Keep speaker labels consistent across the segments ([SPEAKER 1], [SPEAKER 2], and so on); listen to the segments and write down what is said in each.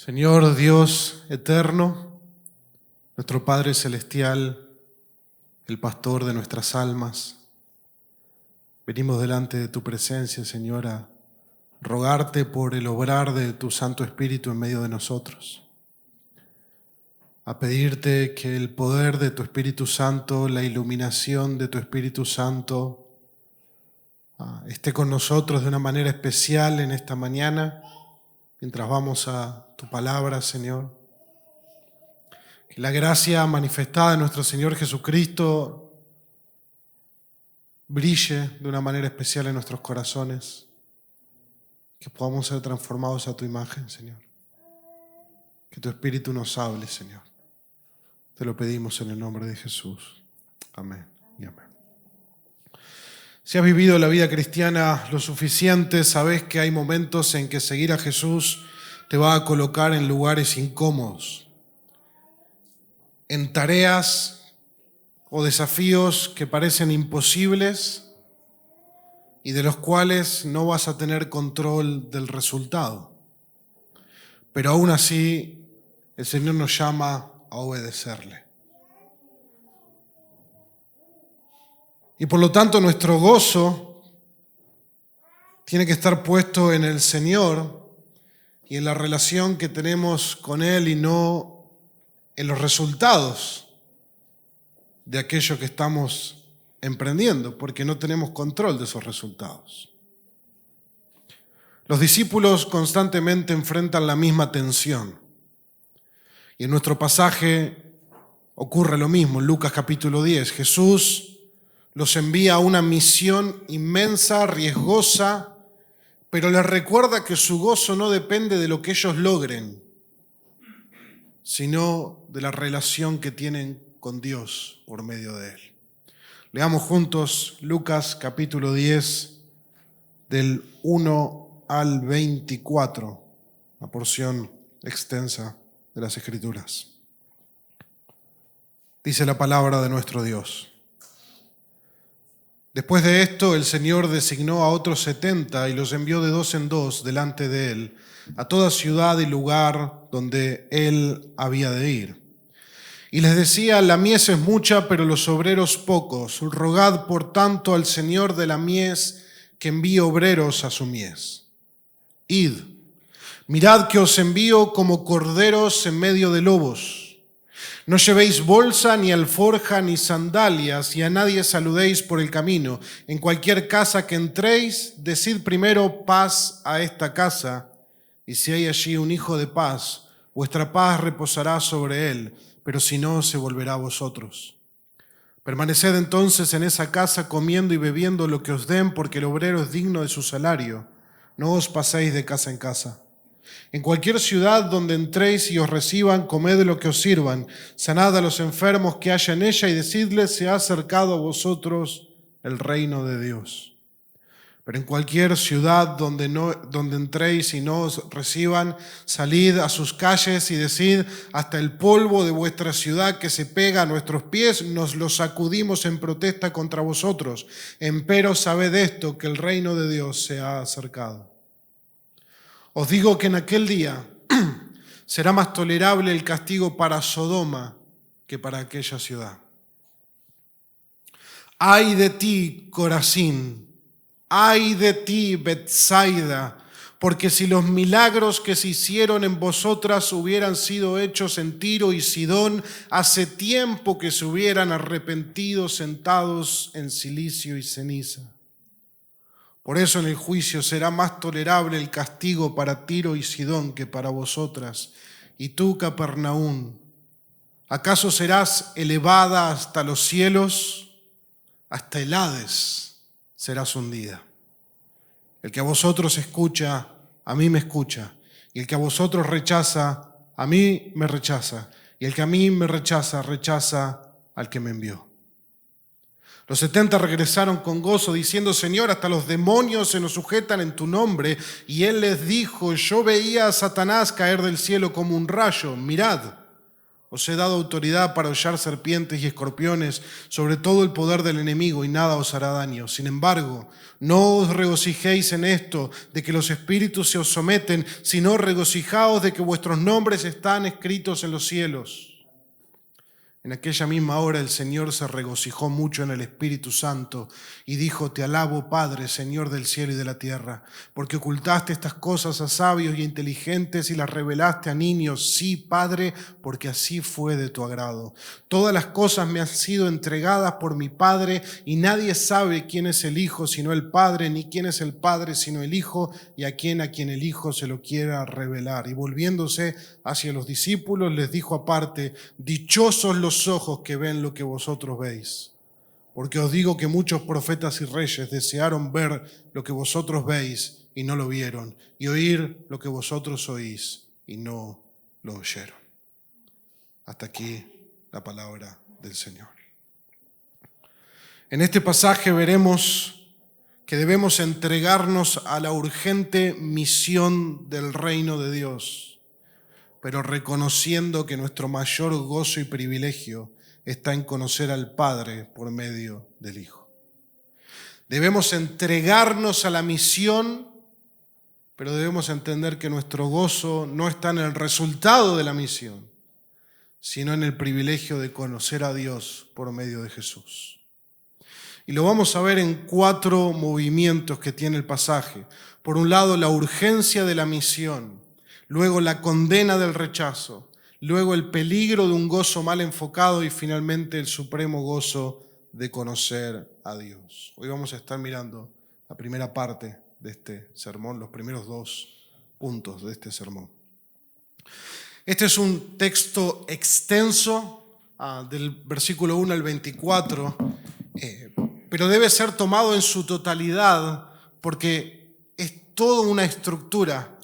[SPEAKER 1] Señor Dios eterno, nuestro Padre celestial, el pastor de nuestras almas, venimos delante de tu presencia, Señor, a rogarte por el obrar de tu Santo Espíritu en medio de nosotros, a pedirte que el poder de tu Espíritu Santo, la iluminación de tu Espíritu Santo, esté con nosotros de una manera especial en esta mañana, mientras vamos a tu palabra, Señor. Que la gracia manifestada en nuestro Señor Jesucristo brille de una manera especial en nuestros corazones. Que podamos ser transformados a tu imagen, Señor. Que tu Espíritu nos hable, Señor. Te lo pedimos en el nombre de Jesús. Amén y amén. Si has vivido la vida cristiana lo suficiente, sabes que hay momentos en que seguir a Jesús te va a colocar en lugares incómodos, en tareas o desafíos que parecen imposibles y de los cuales no vas a tener control del resultado. Pero aún así, el Señor nos llama a obedecerle. Y por lo tanto, nuestro gozo tiene que estar puesto en el Señor y en la relación que tenemos con Él y no en los resultados de aquello que estamos emprendiendo, porque no tenemos control de esos resultados. Los discípulos constantemente enfrentan la misma tensión. Y en nuestro pasaje ocurre lo mismo. En Lucas capítulo 10, Jesús los envía a una misión inmensa, riesgosa, pero les recuerda que su gozo no depende de lo que ellos logren, sino de la relación que tienen con Dios por medio de Él. Leamos juntos Lucas capítulo 10, del 1 al 24, una porción extensa de las Escrituras. Dice la palabra de nuestro Dios. Después de esto, el Señor designó a otros 70 y los envió de dos en dos delante de Él, a toda ciudad y lugar donde Él había de ir. Y les decía: la mies es mucha, pero los obreros pocos. Rogad, por tanto, al Señor de la mies que envíe obreros a su mies. Id, mirad que os envío como corderos en medio de lobos. No llevéis bolsa, ni alforja, ni sandalias, y a nadie saludéis por el camino. En cualquier casa que entréis, decid primero: paz a esta casa. Y si hay allí un hijo de paz, vuestra paz reposará sobre él, pero si no, se volverá a vosotros. Permaneced entonces en esa casa comiendo y bebiendo lo que os den, porque el obrero es digno de su salario. No os paséis de casa en casa. En cualquier ciudad donde entréis y os reciban, comed lo que os sirvan. Sanad a los enfermos que haya en ella y decidles: se ha acercado a vosotros el reino de Dios. Pero en cualquier ciudad donde entréis y no os reciban, salid a sus calles y decid: hasta el polvo de vuestra ciudad que se pega a nuestros pies, nos lo sacudimos en protesta contra vosotros. Empero sabed esto, que el reino de Dios se ha acercado. Os digo que en aquel día será más tolerable el castigo para Sodoma que para aquella ciudad. ¡Ay de ti, Corazín! ¡Ay de ti, Betsaida! Porque si los milagros que se hicieron en vosotras hubieran sido hechos en Tiro y Sidón, hace tiempo que se hubieran arrepentido sentados en cilicio y ceniza. Por eso en el juicio será más tolerable el castigo para Tiro y Sidón que para vosotras. Y tú, Capernaum, ¿acaso serás elevada hasta los cielos? Hasta el Hades serás hundida. El que a vosotros escucha, a mí me escucha. Y el que a vosotros rechaza, a mí me rechaza. Y el que a mí me rechaza, rechaza al que me envió. Los 70 regresaron con gozo, diciendo: Señor, hasta los demonios se nos sujetan en tu nombre. Y él les dijo: yo veía a Satanás caer del cielo como un rayo. Mirad, Os he dado autoridad para hollar serpientes y escorpiones, sobre todo el poder del enemigo, y nada os hará daño. Sin embargo, no os regocijéis en esto, de que los espíritus se os someten, sino regocijaos de que vuestros nombres están escritos en los cielos. En aquella misma hora el Señor se regocijó mucho en el Espíritu Santo y dijo: Te alabo, Padre, Señor del cielo y de la tierra, porque ocultaste estas cosas a sabios y inteligentes y las revelaste a niños. Sí, Padre, porque así fue de tu agrado. Todas las cosas me han sido entregadas por mi Padre, y nadie sabe quién es el Hijo sino el Padre, ni quién es el Padre sino el Hijo, y a quien el Hijo se lo quiera revelar. Y volviéndose hacia los discípulos les dijo aparte: Dichosos los ojos que ven lo que vosotros veis, porque os digo que muchos profetas y reyes desearon ver lo que vosotros veis y no lo vieron, y oír lo que vosotros oís y no lo oyeron. Hasta aquí la palabra del Señor. En este pasaje veremos que debemos entregarnos a la urgente misión del reino de Dios, pero reconociendo que nuestro mayor gozo y privilegio está en conocer al Padre por medio del Hijo. Debemos entregarnos a la misión, pero debemos entender que nuestro gozo no está en el resultado de la misión, sino en el privilegio de conocer a Dios por medio de Jesús. Y lo vamos a ver en 4 movimientos que tiene el pasaje. Por un lado, la urgencia de la misión, luego la condena del rechazo, luego el peligro de un gozo mal enfocado y finalmente el supremo gozo de conocer a Dios. Hoy vamos a estar mirando la primera parte de este sermón, los primeros 2 puntos de este sermón. Este es un texto extenso, del versículo 1 al 24, pero debe ser tomado en su totalidad porque es toda una estructura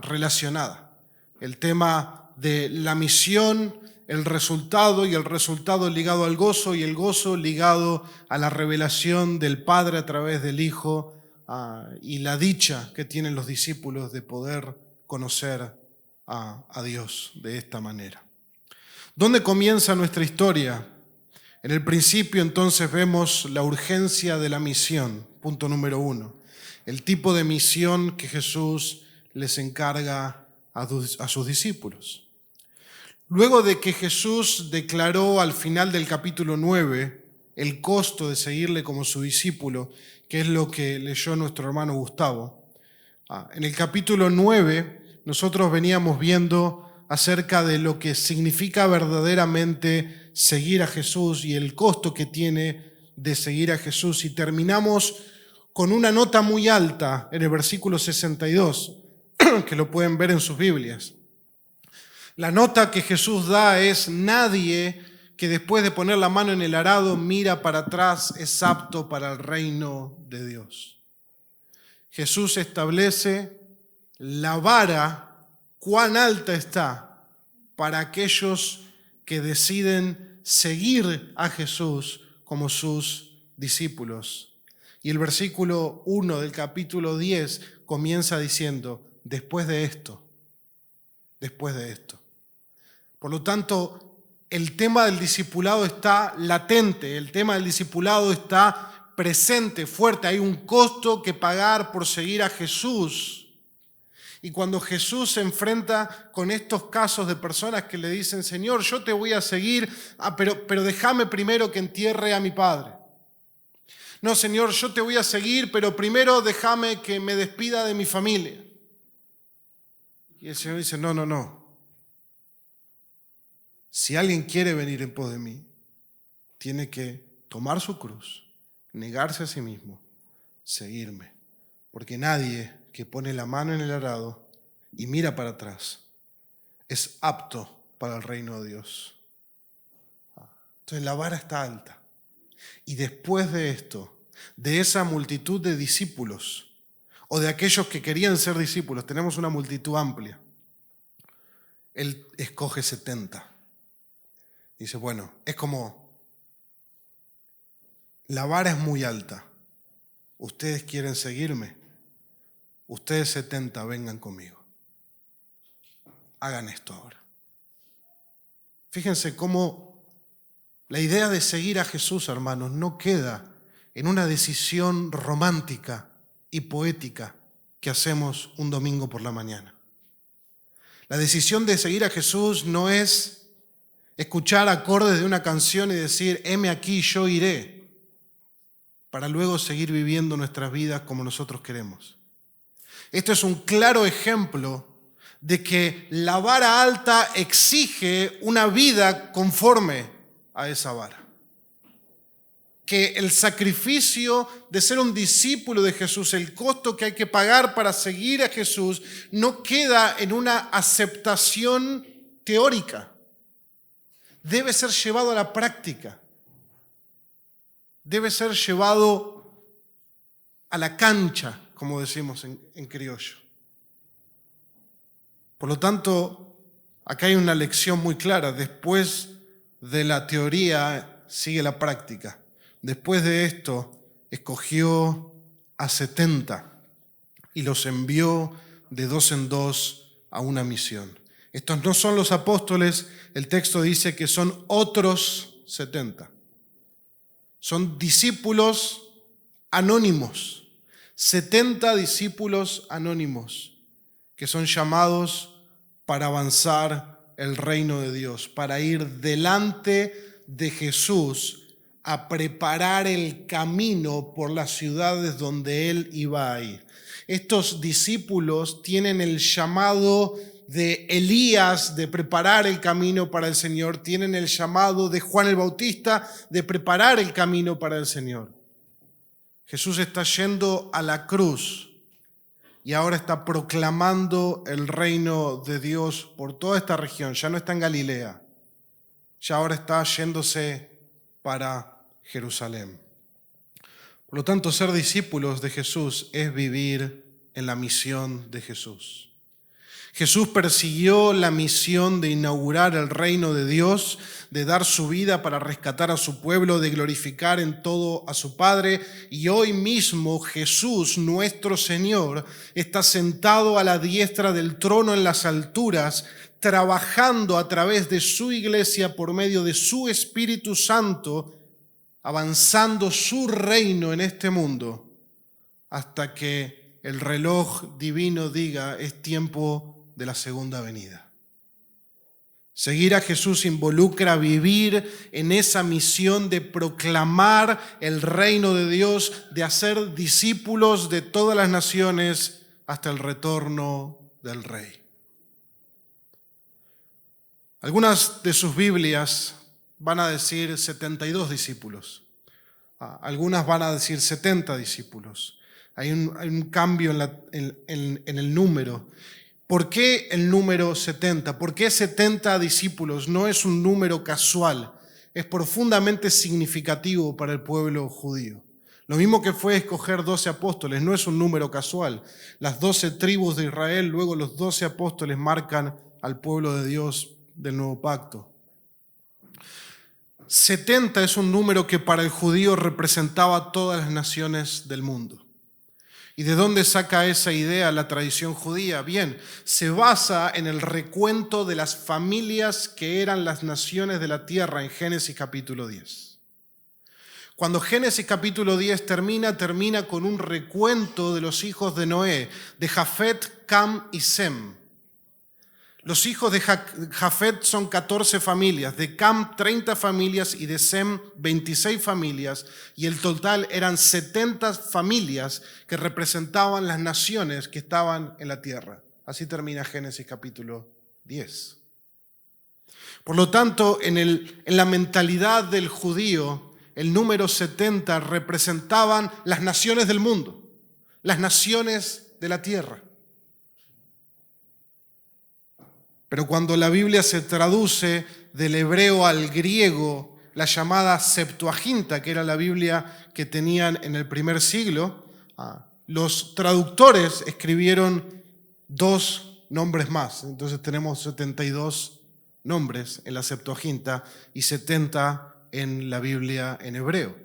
[SPEAKER 1] relacionada. El tema de la misión, el resultado, y el resultado ligado al gozo, y el gozo ligado a la revelación del Padre a través del Hijo, y la dicha que tienen los discípulos de poder conocer a Dios de esta manera. ¿Dónde comienza nuestra historia? En el principio entonces vemos la urgencia de la misión, punto número 1. El tipo de misión que Jesús les encarga a sus discípulos. Luego de que Jesús declaró al final del capítulo 9 el costo de seguirle como su discípulo, que es lo que leyó nuestro hermano Gustavo, en el capítulo 9 nosotros veníamos viendo acerca de lo que significa verdaderamente seguir a Jesús y el costo que tiene de seguir a Jesús, y terminamos con una nota muy alta en el versículo 62, que lo pueden ver en sus Biblias. La nota que Jesús da es: nadie que después de poner la mano en el arado mira para atrás es apto para el reino de Dios. Jesús establece la vara, cuán alta está para aquellos que deciden seguir a Jesús como sus discípulos. Y el versículo 1 del capítulo 10 comienza diciendo: después de esto. Por lo tanto, el tema del discipulado está latente, el tema del discipulado está presente, fuerte. Hay un costo que pagar por seguir a Jesús. Y cuando Jesús se enfrenta con estos casos de personas que le dicen: Señor, yo te voy a seguir, pero déjame primero que entierre a mi padre. No, Señor, yo te voy a seguir, pero primero déjame que me despida de mi familia. Y el Señor dice: no. Si alguien quiere venir en pos de mí, tiene que tomar su cruz, negarse a sí mismo, seguirme. Porque nadie que pone la mano en el arado y mira para atrás es apto para el reino de Dios. Entonces la vara está alta. Y después de esto, de esa multitud de discípulos, o de aquellos que querían ser discípulos, tenemos una multitud amplia. Él escoge 70. Dice: bueno, es como, la vara es muy alta. Ustedes quieren seguirme. Ustedes 70, vengan conmigo. Hagan esto ahora. Fíjense cómo la idea de seguir a Jesús, hermanos, no queda en una decisión romántica y poética que hacemos un domingo por la mañana. La decisión de seguir a Jesús no es escuchar acordes de una canción y decir, heme aquí, yo iré, para luego seguir viviendo nuestras vidas como nosotros queremos. Esto es un claro ejemplo de que la vara alta exige una vida conforme a esa vara. Que el sacrificio de ser un discípulo de Jesús, el costo que hay que pagar para seguir a Jesús, no queda en una aceptación teórica. Debe ser llevado a la práctica. Debe ser llevado a la cancha, como decimos en criollo. Por lo tanto, acá hay una lección muy clara. Después de la teoría sigue la práctica. Después de esto, escogió a 70 y los envió de 2 en 2 a una misión. Estos no son los apóstoles, el texto dice que son otros 70. Son discípulos anónimos, 70 discípulos anónimos que son llamados para avanzar el reino de Dios, para ir delante de Jesús a preparar el camino por las ciudades donde Él iba a ir. Estos discípulos tienen el llamado de Elías de preparar el camino para el Señor, tienen el llamado de Juan el Bautista de preparar el camino para el Señor. Jesús está yendo a la cruz y ahora está proclamando el reino de Dios por toda esta región. Ya no está en Galilea, ya ahora está yéndose para Jerusalén. Por lo tanto, ser discípulos de Jesús es vivir en la misión de Jesús. Jesús persiguió la misión de inaugurar el reino de Dios, de dar su vida para rescatar a su pueblo, de glorificar en todo a su Padre. Y hoy mismo Jesús, nuestro Señor, está sentado a la diestra del trono en las alturas, trabajando a través de su iglesia por medio de su Espíritu Santo, avanzando su reino en este mundo hasta que el reloj divino diga es tiempo de la segunda venida. Seguir a Jesús involucra vivir en esa misión de proclamar el reino de Dios, de hacer discípulos de todas las naciones hasta el retorno del Rey. Algunas de sus Biblias van a decir 72 discípulos. Algunas van a decir 70 discípulos. Hay un cambio en el número. ¿Por qué el número 70? ¿Por qué 70 discípulos? No es un número casual, es profundamente significativo para el pueblo judío. Lo mismo que fue escoger 12 apóstoles, no es un número casual. Las 12 tribus de Israel, luego los 12 apóstoles marcan al pueblo de Dios del nuevo pacto. 70 es un número que para el judío representaba todas las naciones del mundo. ¿Y de dónde saca esa idea la tradición judía? Bien, se basa en el recuento de las familias que eran las naciones de la tierra en Génesis capítulo 10. Cuando Génesis capítulo 10 termina con un recuento de los hijos de Noé, de Jafet, Cam y Sem. Los hijos de Jafet son 14 familias, de Cam 30 familias y de Sem 26 familias, y el total eran 70 familias que representaban las naciones que estaban en la tierra. Así termina Génesis capítulo 10. Por lo tanto, en la mentalidad del judío, el número 70 representaban las naciones del mundo, las naciones de la tierra. Pero cuando la Biblia se traduce del hebreo al griego, la llamada Septuaginta, que era la Biblia que tenían en el primer siglo, los traductores escribieron 2 nombres más. Entonces tenemos 72 nombres en la Septuaginta y 70 en la Biblia en hebreo.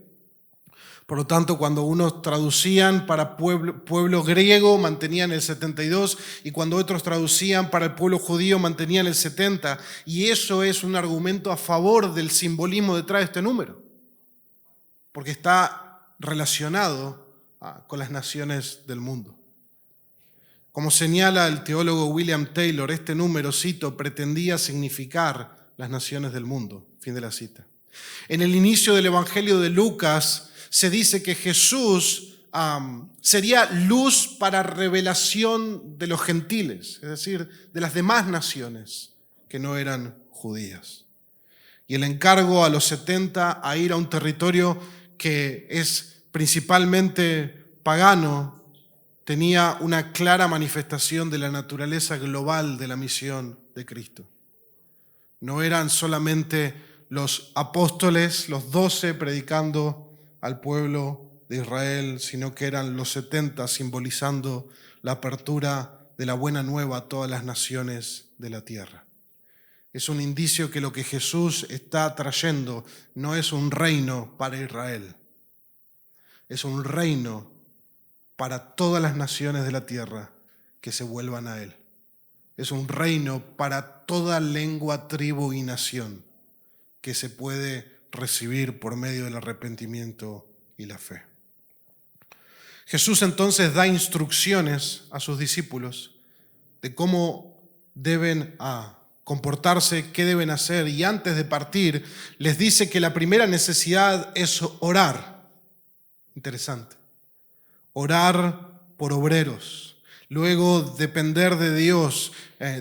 [SPEAKER 1] Por lo tanto, cuando unos traducían para pueblo griego, mantenían el 72, y cuando otros traducían para el pueblo judío, mantenían el 70. Y eso es un argumento a favor del simbolismo detrás de este número, porque está relacionado con las naciones del mundo. Como señala el teólogo William Taylor, este número, cito, pretendía significar las naciones del mundo. Fin de la cita. En el inicio del Evangelio de Lucas se dice que Jesús sería luz para revelación de los gentiles, es decir, de las demás naciones que no eran judías. Y el encargo a los 70 a ir a un territorio que es principalmente pagano tenía una clara manifestación de la naturaleza global de la misión de Cristo. No eran solamente los apóstoles, los 12 predicando al pueblo de Israel, sino que eran los 70 simbolizando la apertura de la buena nueva a todas las naciones de la tierra. Es un indicio que lo que Jesús está trayendo no es un reino para Israel, es un reino para todas las naciones de la tierra que se vuelvan a Él. Es un reino para toda lengua, tribu y nación que se puede recibir por medio del arrepentimiento y la fe. Jesús entonces da instrucciones a sus discípulos de cómo deben comportarse, qué deben hacer, y antes de partir les dice que la primera necesidad es orar. Interesante. Orar por obreros. Luego, depender de Dios,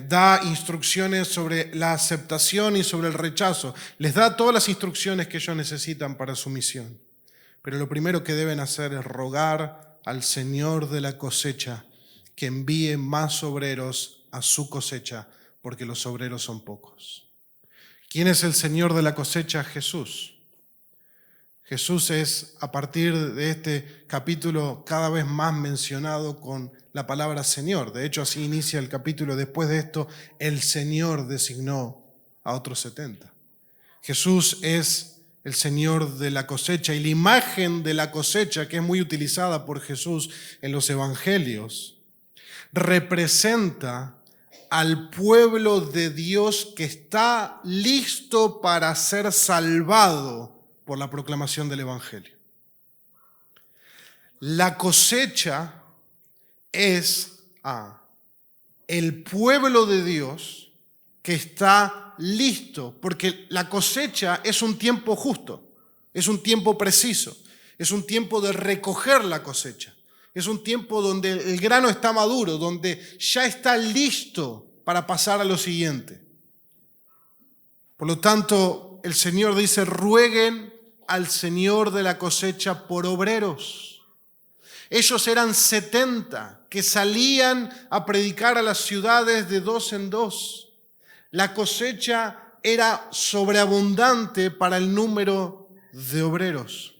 [SPEAKER 1] da instrucciones sobre la aceptación y sobre el rechazo. Les da todas las instrucciones que ellos necesitan para su misión. Pero lo primero que deben hacer es rogar al Señor de la cosecha que envíe más obreros a su cosecha, porque los obreros son pocos. ¿Quién es el Señor de la cosecha? Jesús. Jesús es, a partir de este capítulo, cada vez más mencionado con la palabra Señor. De hecho, así inicia el capítulo. Después de esto, el Señor designó a otros 70. Jesús es el Señor de la cosecha, y la imagen de la cosecha, que es muy utilizada por Jesús en los evangelios, representa al pueblo de Dios que está listo para ser salvado por la proclamación del evangelio. La cosecha es el pueblo de Dios que está listo, porque la cosecha es un tiempo justo, es un tiempo preciso, es un tiempo de recoger la cosecha, es un tiempo donde el grano está maduro, donde ya está listo para pasar a lo siguiente. Por lo tanto, el Señor dice, rueguen al Señor de la cosecha por obreros. Ellos eran 70 que salían a predicar a las ciudades de 2 en 2. La cosecha era sobreabundante para el número de obreros.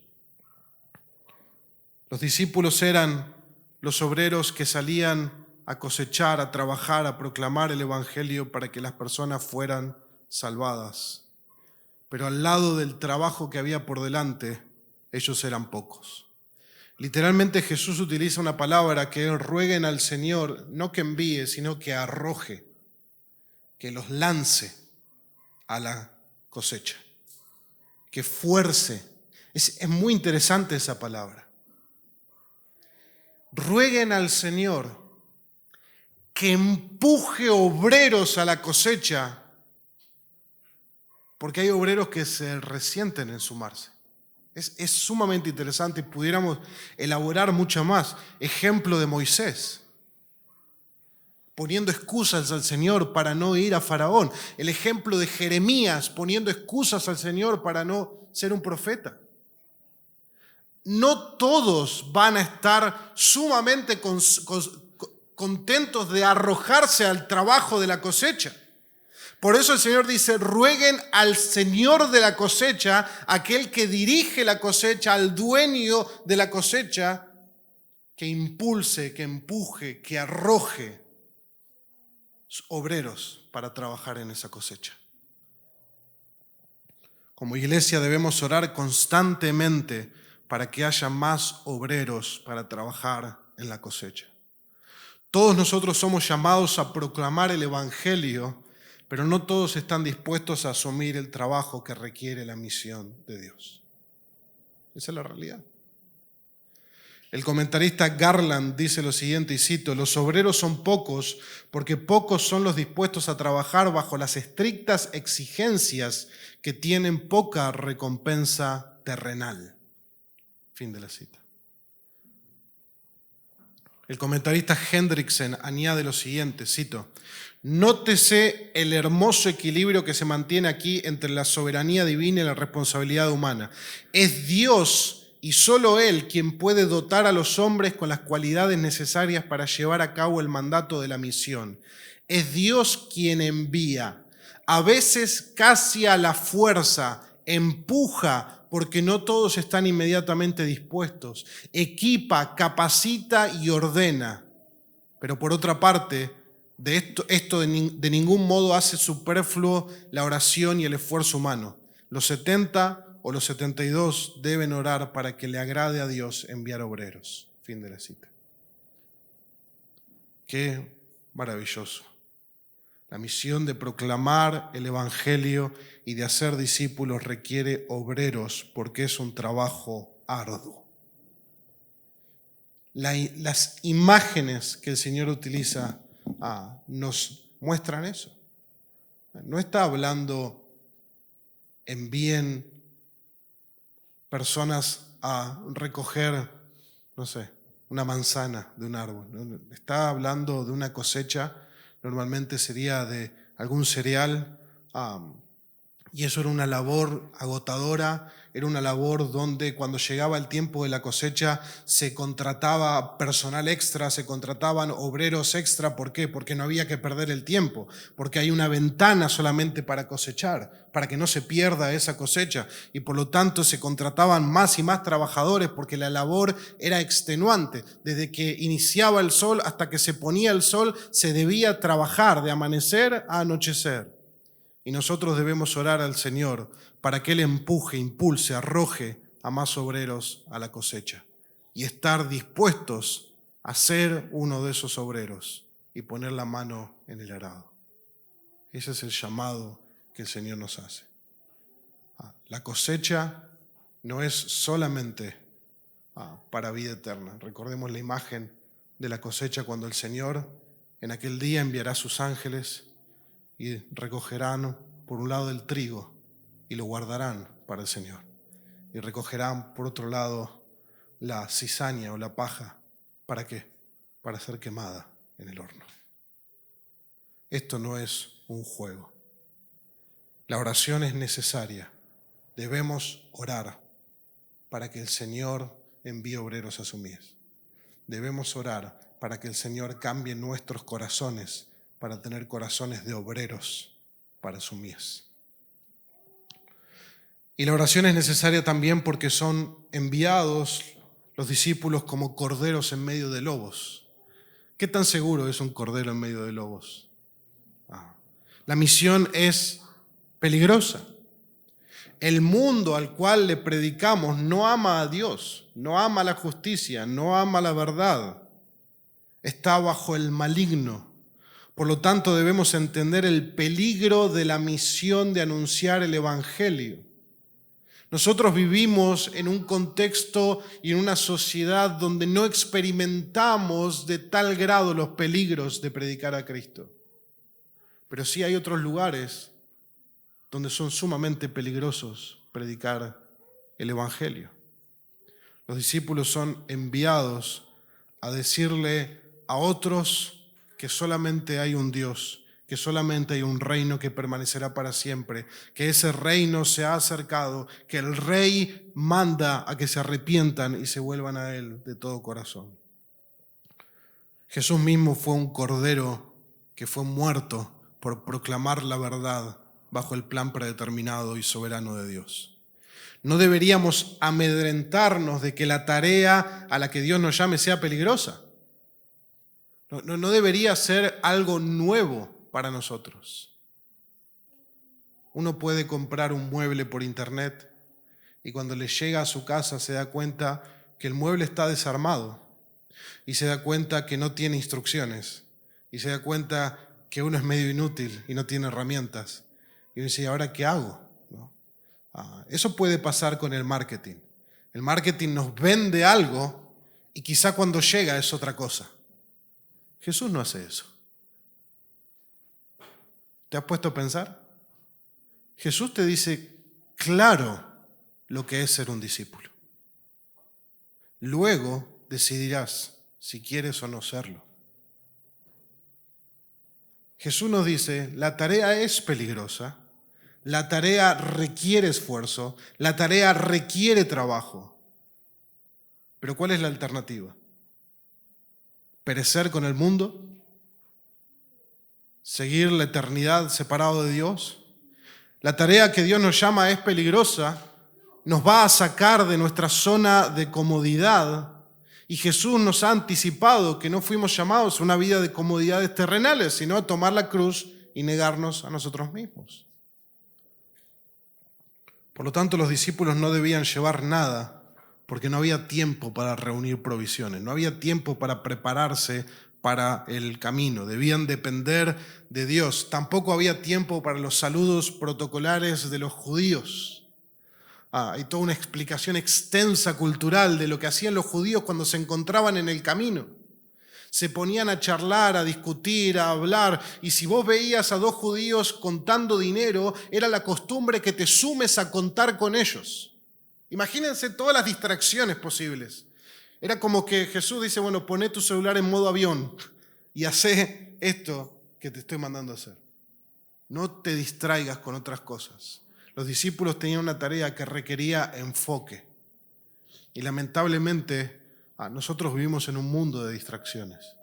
[SPEAKER 1] Los discípulos eran los obreros que salían a cosechar, a trabajar, a proclamar el evangelio para que las personas fueran salvadas. Pero al lado del trabajo que había por delante, ellos eran pocos. Literalmente Jesús utiliza una palabra que rueguen al Señor, no que envíe, sino que arroje, que los lance a la cosecha, que fuerce. Es muy interesante esa palabra. Rueguen al Señor que empuje obreros a la cosecha, porque hay obreros que se resienten en sumarse. Es sumamente interesante y pudiéramos elaborar mucho más. Ejemplo de Moisés, poniendo excusas al Señor para no ir a Faraón. El ejemplo de Jeremías, poniendo excusas al Señor para no ser un profeta. No todos van a estar sumamente contentos de arrojarse al trabajo de la cosecha. Por eso el Señor dice, rueguen al Señor de la cosecha, aquel que dirige la cosecha, al dueño de la cosecha, que impulse, que empuje, que arroje obreros para trabajar en esa cosecha. Como iglesia debemos orar constantemente para que haya más obreros para trabajar en la cosecha. Todos nosotros somos llamados a proclamar el Evangelio, pero no todos están dispuestos a asumir el trabajo que requiere la misión de Dios. Esa es la realidad. El comentarista Garland dice lo siguiente, y cito: los obreros son pocos porque pocos son los dispuestos a trabajar bajo las estrictas exigencias que tienen poca recompensa terrenal. Fin de la cita. El comentarista Hendrickson añade lo siguiente, cito: nótese el hermoso equilibrio que se mantiene aquí entre la soberanía divina y la responsabilidad humana. Es Dios y solo Él quien puede dotar a los hombres con las cualidades necesarias para llevar a cabo el mandato de la misión. Es Dios quien envía, a veces casi a la fuerza, empuja porque no todos están inmediatamente dispuestos, equipa, capacita y ordena. Pero por otra parte, esto de ningún modo hace superfluo la oración y el esfuerzo humano. Los 70 o los 72 deben orar para que le agrade a Dios enviar obreros. Fin de la cita. Qué maravilloso. La misión de proclamar el Evangelio y de hacer discípulos requiere obreros porque es un trabajo arduo. Las imágenes que el Señor utiliza nos muestran eso. No está hablando envíen personas a recoger, no sé, una manzana de un árbol. Está hablando de una cosecha, normalmente sería de algún cereal, y eso era una labor agotadora, era una labor donde cuando llegaba el tiempo de la cosecha se contrataba personal extra, se contrataban obreros extra. ¿Por qué? Porque no había que perder el tiempo, porque hay una ventana solamente para cosechar, para que no se pierda esa cosecha, y por lo tanto se contrataban más y más trabajadores porque la labor era extenuante. Desde que iniciaba el sol hasta que se ponía el sol se debía trabajar de amanecer a anochecer. Y nosotros debemos orar al Señor para que Él empuje, impulse, arroje a más obreros a la cosecha y estar dispuestos a ser uno de esos obreros y poner la mano en el arado. Ese es el llamado que el Señor nos hace. La cosecha no es solamente para vida eterna. Recordemos la imagen de la cosecha cuando el Señor en aquel día enviará a sus ángeles y recogerán por un lado el trigo y lo guardarán para el Señor. Y recogerán por otro lado la cizaña o la paja. ¿Para qué? Para ser quemada en el horno. Esto no es un juego. La oración es necesaria. Debemos orar para que el Señor envíe obreros a su mies. Debemos orar para que el Señor cambie nuestros corazones para tener corazones de obreros para su mies. Y la oración es necesaria también porque son enviados los discípulos como corderos en medio de lobos. ¿Qué tan seguro es un cordero en medio de lobos? La misión es peligrosa. El mundo al cual le predicamos no ama a Dios, no ama la justicia, no ama la verdad. Está bajo el maligno. Por lo tanto, debemos entender el peligro de la misión de anunciar el Evangelio. Nosotros vivimos en un contexto y en una sociedad donde no experimentamos de tal grado los peligros de predicar a Cristo. Pero sí hay otros lugares donde son sumamente peligrosos predicar el Evangelio. Los discípulos son enviados a decirle a otros que solamente hay un Dios, que solamente hay un reino que permanecerá para siempre, que ese reino se ha acercado, que el Rey manda a que se arrepientan y se vuelvan a Él de todo corazón. Jesús mismo fue un cordero que fue muerto por proclamar la verdad bajo el plan predeterminado y soberano de Dios. No deberíamos amedrentarnos de que la tarea a la que Dios nos llame sea peligrosa. No debería ser algo nuevo para nosotros. Uno puede comprar un mueble por internet Y cuando le llega a su casa se da cuenta que el mueble está desarmado y se da cuenta que no tiene instrucciones y se da cuenta que uno es medio inútil y no tiene herramientas. Y uno dice, ¿y ahora qué hago? ¿No? Eso puede pasar con el marketing. El marketing nos vende algo y quizá cuando llega es otra cosa. Jesús no hace eso. ¿Te has puesto a pensar? Jesús te dice claro lo que es ser un discípulo. Luego decidirás si quieres o no serlo. Jesús nos dice, la tarea es peligrosa, la tarea requiere esfuerzo, la tarea requiere trabajo. Pero ¿cuál es la alternativa? ¿Perecer con el mundo? ¿Seguir la eternidad separado de Dios? La tarea que Dios nos llama es peligrosa, nos va a sacar de nuestra zona de comodidad. Y Jesús nos ha anticipado que no fuimos llamados a una vida de comodidades terrenales, sino a tomar la cruz y negarnos a nosotros mismos. Por lo tanto, los discípulos no debían llevar nada, porque no había tiempo para reunir provisiones, no había tiempo para prepararse para el camino, debían depender de Dios. Tampoco había tiempo para los saludos protocolares de los judíos. Hay toda una explicación extensa cultural de lo que hacían los judíos cuando se encontraban en el camino. Se ponían a charlar, a discutir, a hablar, y si vos veías a dos judíos contando dinero, era la costumbre que te sumes a contar con ellos. Imagínense todas las distracciones posibles. Era como que Jesús dice, bueno, poné tu celular en modo avión y hacé esto que te estoy mandando a hacer. No te distraigas con otras cosas. Los discípulos tenían una tarea que requería enfoque. Y lamentablemente, nosotros vivimos en un mundo de distracciones.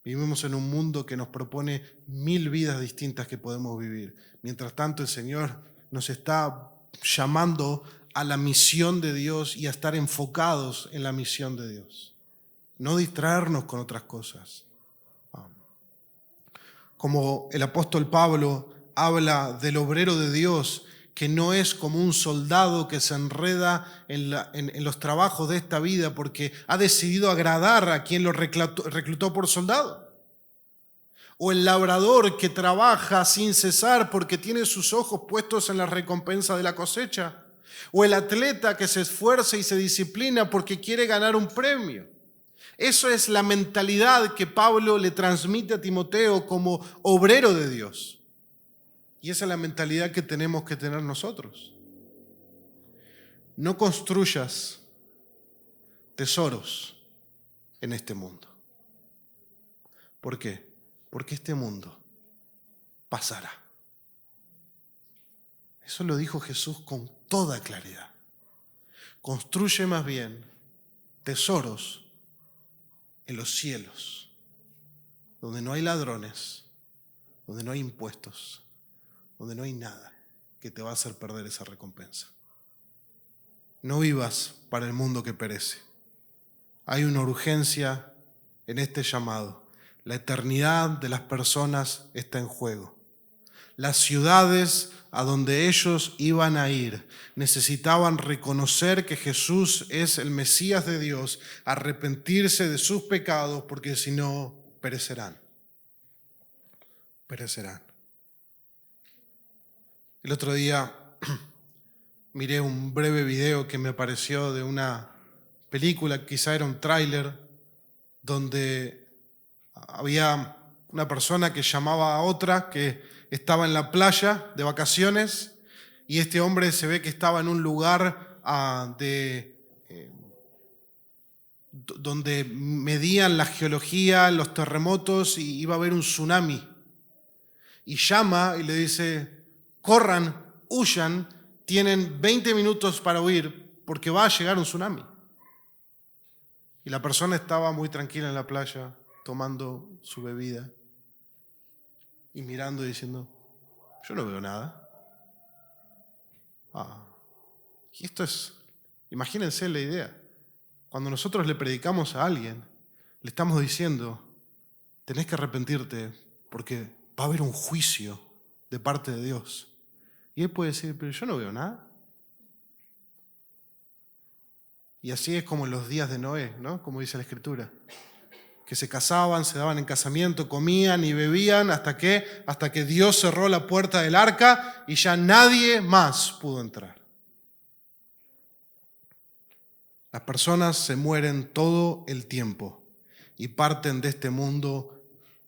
[SPEAKER 1] Vivimos en un mundo que nos propone 1000 vidas distintas que podemos vivir. Mientras tanto, el Señor nos está llamando a la misión de Dios y a estar enfocados en la misión de Dios. No distraernos con otras cosas. Como el apóstol Pablo habla del obrero de Dios, que no es como un soldado que se enreda en los trabajos de esta vida porque ha decidido agradar a quien lo reclutó por soldado. O el labrador que trabaja sin cesar porque tiene sus ojos puestos en la recompensa de la cosecha. O el atleta que se esfuerza y se disciplina porque quiere ganar un premio. Eso es la mentalidad que Pablo le transmite a Timoteo como obrero de Dios. Y esa es la mentalidad que tenemos que tener nosotros. No construyas tesoros en este mundo. ¿Por qué? Porque este mundo pasará. Eso lo dijo Jesús con toda claridad. Construye más bien tesoros en los cielos, donde no hay ladrones, donde no hay impuestos, donde no hay nada que te va a hacer perder esa recompensa. No vivas para el mundo que perece. Hay una urgencia en este llamado. La eternidad de las personas está en juego. Las ciudades a donde ellos iban a ir necesitaban reconocer que Jesús es el Mesías de Dios, arrepentirse de sus pecados, porque si no, perecerán. Perecerán. El otro día miré un breve video que me apareció de una película, quizá era un tráiler, donde había una persona que llamaba a otra que estaba en la playa de vacaciones y este hombre se ve que estaba en un lugar donde medían la geología, los terremotos y iba a haber un tsunami. Y llama y le dice, corran, huyan, tienen 20 minutos para huir porque va a llegar un tsunami. Y la persona estaba muy tranquila en la playa, tomando su bebida y mirando y diciendo, yo no veo nada. Y esto es, imagínense la idea. Cuando nosotros le predicamos a alguien, le estamos diciendo, tenés que arrepentirte porque va a haber un juicio de parte de Dios. Y él puede decir, pero yo no veo nada. Y así es como en los días de Noé, ¿no? Como dice la Escritura. Que se casaban, se daban en casamiento, comían y bebían hasta que Dios cerró la puerta del arca y ya nadie más pudo entrar. Las personas se mueren todo el tiempo y parten de este mundo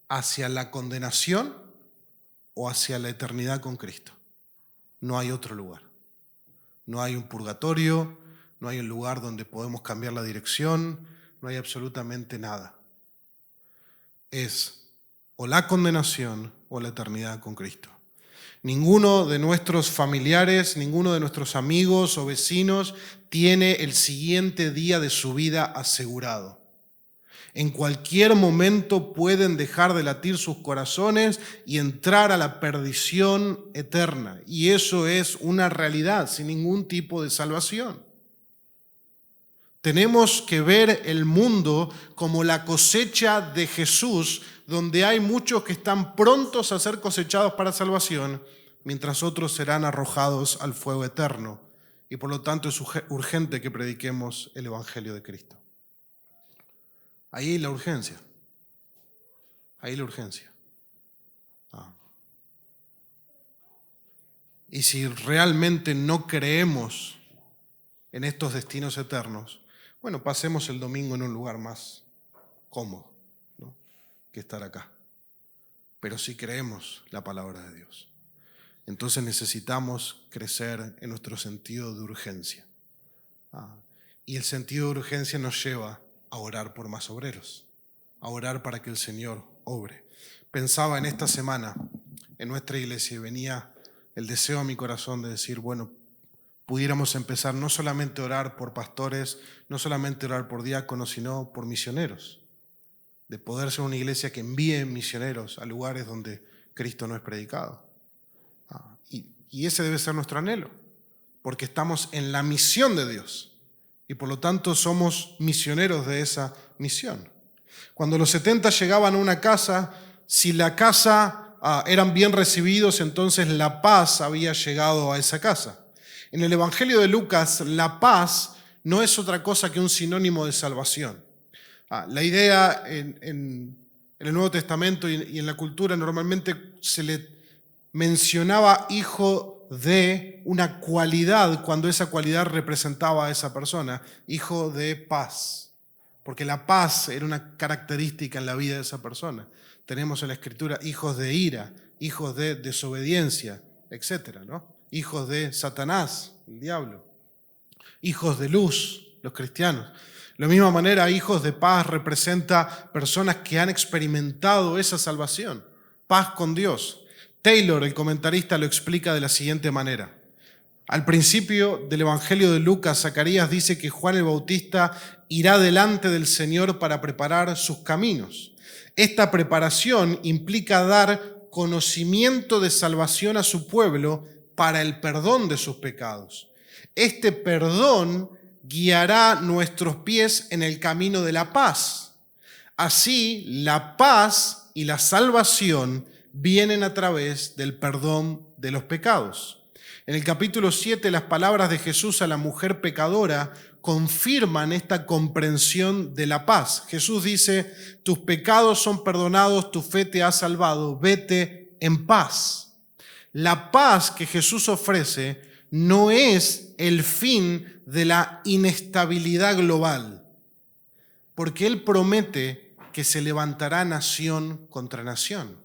[SPEAKER 1] hacia la condenación o hacia la eternidad con Cristo. No hay otro lugar. No hay un purgatorio, no hay un lugar donde podemos cambiar la dirección, no hay absolutamente nada. Es o la condenación o la eternidad con Cristo. Ninguno de nuestros familiares, ninguno de nuestros amigos o vecinos tiene el siguiente día de su vida asegurado. En cualquier momento pueden dejar de latir sus corazones y entrar a la perdición eterna. Y eso es una realidad sin ningún tipo de salvación. Tenemos que ver el mundo como la cosecha de Jesús, donde hay muchos que están prontos a ser cosechados para salvación, mientras otros serán arrojados al fuego eterno. Y por lo tanto es urgente que prediquemos el Evangelio de Cristo. Ahí la urgencia. Ahí la urgencia. Y si realmente no creemos en estos destinos eternos, bueno, pasemos el domingo en un lugar más cómodo, ¿no?, que estar acá. Pero si creemos la palabra de Dios, entonces necesitamos crecer en nuestro sentido de urgencia. Y el sentido de urgencia nos lleva a orar por más obreros, a orar para que el Señor obre. Pensaba en esta semana, en nuestra iglesia, y venía el deseo a mi corazón de decir, bueno, pudiéramos empezar no solamente a orar por pastores, no solamente a orar por diáconos, sino por misioneros, de poder ser una iglesia que envíe misioneros a lugares donde Cristo no es predicado. Y ese debe ser nuestro anhelo, porque estamos en la misión de Dios y por lo tanto somos misioneros de esa misión. Cuando los 70 llegaban a una casa, si la casa eran bien recibidos, entonces la paz había llegado a esa casa. En el Evangelio de Lucas, la paz no es otra cosa que un sinónimo de salvación. La idea en el Nuevo Testamento y en la cultura normalmente se le mencionaba hijo de una cualidad cuando esa cualidad representaba a esa persona, hijo de paz, porque la paz era una característica en la vida de esa persona. Tenemos en la Escritura hijos de ira, hijos de desobediencia, etcétera, ¿no? Hijos de Satanás, el diablo, hijos de luz, los cristianos. De la misma manera, hijos de paz representa personas que han experimentado esa salvación, paz con Dios. Taylor, el comentarista, lo explica de la siguiente manera. Al principio del Evangelio de Lucas, Zacarías dice que Juan el Bautista irá delante del Señor para preparar sus caminos. Esta preparación implica dar conocimiento de salvación a su pueblo para el perdón de sus pecados. Este perdón guiará nuestros pies en el camino de la paz. Así, la paz y la salvación vienen a través del perdón de los pecados. En el capítulo 7, las palabras de Jesús a la mujer pecadora confirman esta comprensión de la paz. Jesús dice, tus pecados son perdonados, tu fe te ha salvado, vete en paz. La paz que Jesús ofrece no es el fin de la inestabilidad global, porque Él promete que se levantará nación contra nación.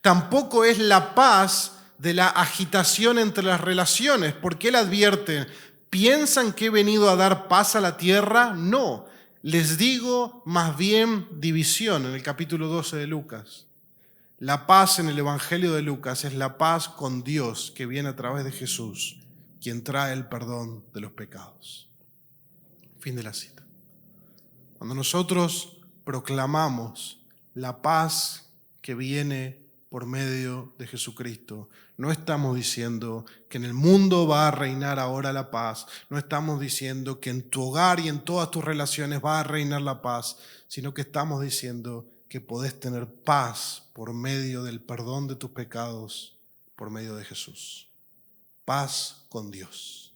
[SPEAKER 1] Tampoco es la paz de la agitación entre las relaciones, porque Él advierte, ¿piensan que he venido a dar paz a la tierra? No, les digo más bien división, en el capítulo 12 de Lucas. La paz en el Evangelio de Lucas es la paz con Dios que viene a través de Jesús, quien trae el perdón de los pecados. Fin de la cita. Cuando nosotros proclamamos la paz que viene por medio de Jesucristo, no estamos diciendo que en el mundo va a reinar ahora la paz, no estamos diciendo que en tu hogar y en todas tus relaciones va a reinar la paz, sino que estamos diciendo que podés tener paz por medio del perdón de tus pecados, por medio de Jesús. Paz con Dios.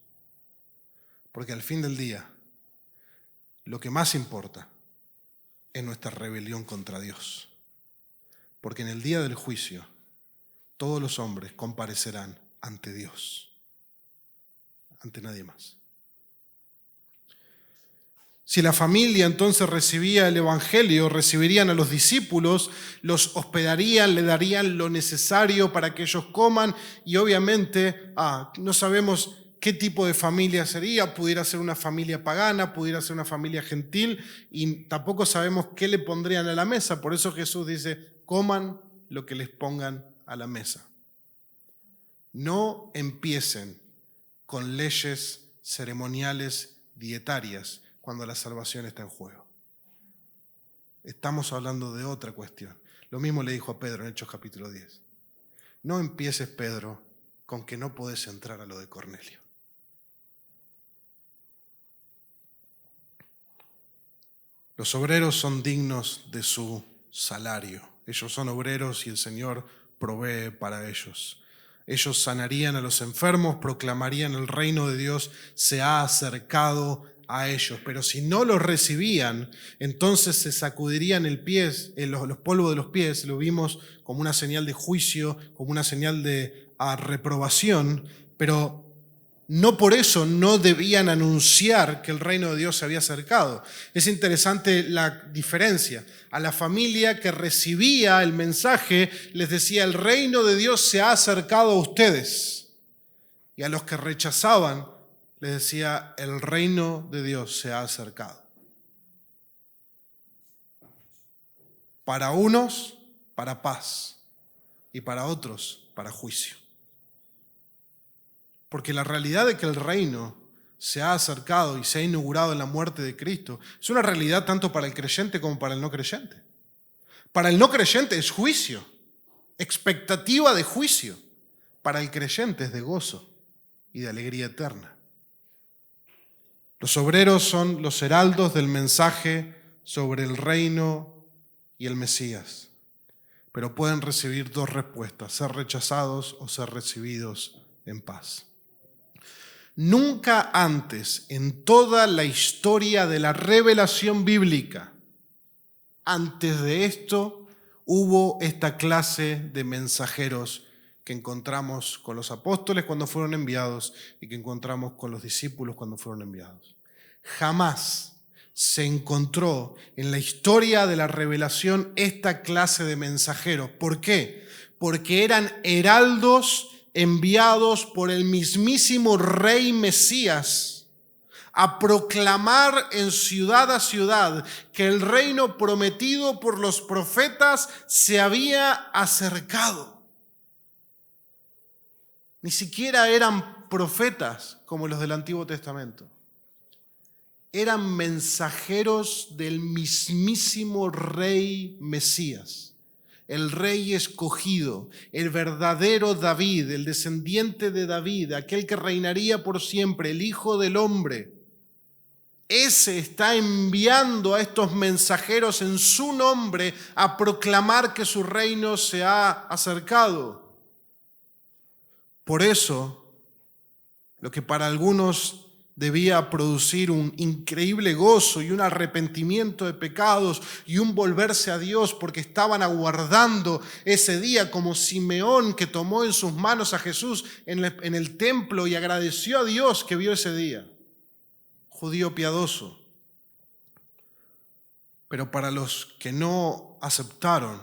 [SPEAKER 1] Porque al fin del día, lo que más importa es nuestra rebelión contra Dios. Porque en el día del juicio, todos los hombres comparecerán ante Dios, ante nadie más. Si la familia entonces recibía el Evangelio, recibirían a los discípulos, los hospedarían, le darían lo necesario para que ellos coman y obviamente no sabemos qué tipo de familia sería, pudiera ser una familia pagana, pudiera ser una familia gentil y tampoco sabemos qué le pondrían a la mesa. Por eso Jesús dice, coman lo que les pongan a la mesa. No empiecen con leyes ceremoniales dietarias cuando la salvación está en juego. Estamos hablando de otra cuestión. Lo mismo le dijo a Pedro en Hechos capítulo 10. No empieces, Pedro, con que no podés entrar a lo de Cornelio. Los obreros son dignos de su salario. Ellos son obreros y el Señor provee para ellos. Ellos sanarían a los enfermos, proclamarían el reino de Dios, se ha acercado a ellos. Pero si no los recibían, entonces se sacudirían los polvos de los pies, lo vimos como una señal de juicio, como una señal de reprobación, pero no por eso no debían anunciar que el reino de Dios se había acercado. Es interesante la diferencia. A la familia que recibía el mensaje les decía, el reino de Dios se ha acercado a ustedes. Y a los que rechazaban les decía, el reino de Dios se ha acercado. Para unos, para paz, y para otros, para juicio. Porque la realidad de que el reino se ha acercado y se ha inaugurado en la muerte de Cristo es una realidad tanto para el creyente como para el no creyente. Para el no creyente es juicio, expectativa de juicio. Para el creyente es de gozo y de alegría eterna. Los obreros son los heraldos del mensaje sobre el reino y el Mesías, pero pueden recibir dos respuestas, ser rechazados o ser recibidos en paz. Nunca antes en toda la historia de la revelación bíblica, antes de esto, hubo esta clase de mensajeros que encontramos con los apóstoles cuando fueron enviados y que encontramos con los discípulos cuando fueron enviados. Jamás se encontró en la historia de la revelación esta clase de mensajeros. ¿Por qué? Porque eran heraldos enviados por el mismísimo Rey Mesías a proclamar en ciudad a ciudad que el reino prometido por los profetas se había acercado. Ni siquiera eran profetas como los del Antiguo Testamento. Eran mensajeros del mismísimo Rey Mesías. El rey escogido, el verdadero David, el descendiente de David, aquel que reinaría por siempre, el Hijo del Hombre. Ese está enviando a estos mensajeros en su nombre a proclamar que su reino se ha acercado. Por eso, lo que para algunos debía producir un increíble gozo y un arrepentimiento de pecados y un volverse a Dios porque estaban aguardando ese día, como Simeón que tomó en sus manos a Jesús en el templo y agradeció a Dios que vio ese día. Judío piadoso. Pero para los que no aceptaron,